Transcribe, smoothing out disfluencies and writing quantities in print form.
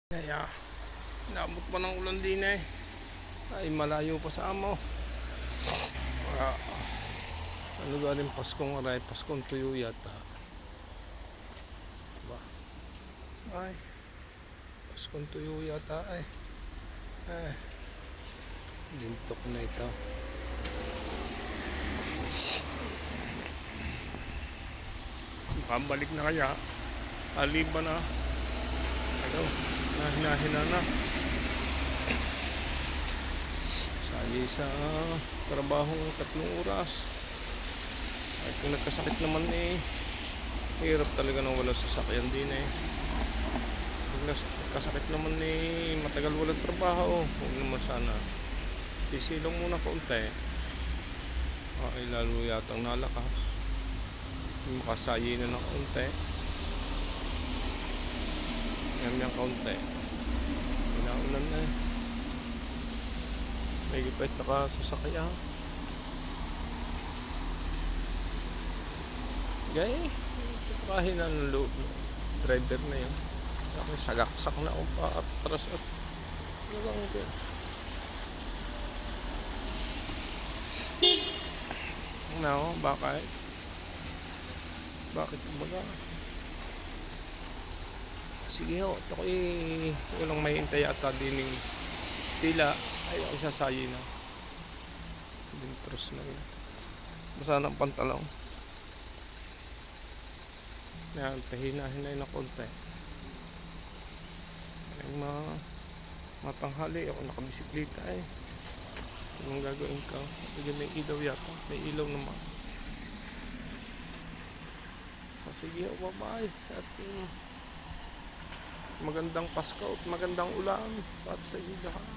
Kaya naabot pa ng ulan din eh. Ay malayo pa sa amo. Ah, ano galing Paskong aray, Paskong tuyo yata. Diba? Ay, Paskong tuyo yata ay. Lintok na ito. Makabalik na kaya. Aliba na. Ano, nahina-hina na. Sabi sa trabaho 3 oras. Ay kung nagkasakit naman eh, hirap talaga nang wala sasakyan din eh. Kung nagkasakit naman eh, matagal walang trabaho. Huwag naman sana. Sisilong muna kaunti. Ay lalo yatang nalakas. Makasayi na ng kaunti. Yan kaunti. Pinaulan na eh. May gipit nakasasakyan. Gay, kahina ng loob driver na yun. Sagaksak na ako pa atras at walang din. No, bakit baga? Sige ho, ito ko'y walang may hintay ata dining tila ay isasayi na. Dintros na yun. Basa ng pantalong. Yan, pahina-hinay na konti. Ay matanghali ako nakabisikleta eh. Anong gagawin ka? May ilaw yata. May ilaw naman. Sige, bye-bye. At magandang Pasko at magandang ulan para sa iyo lahat.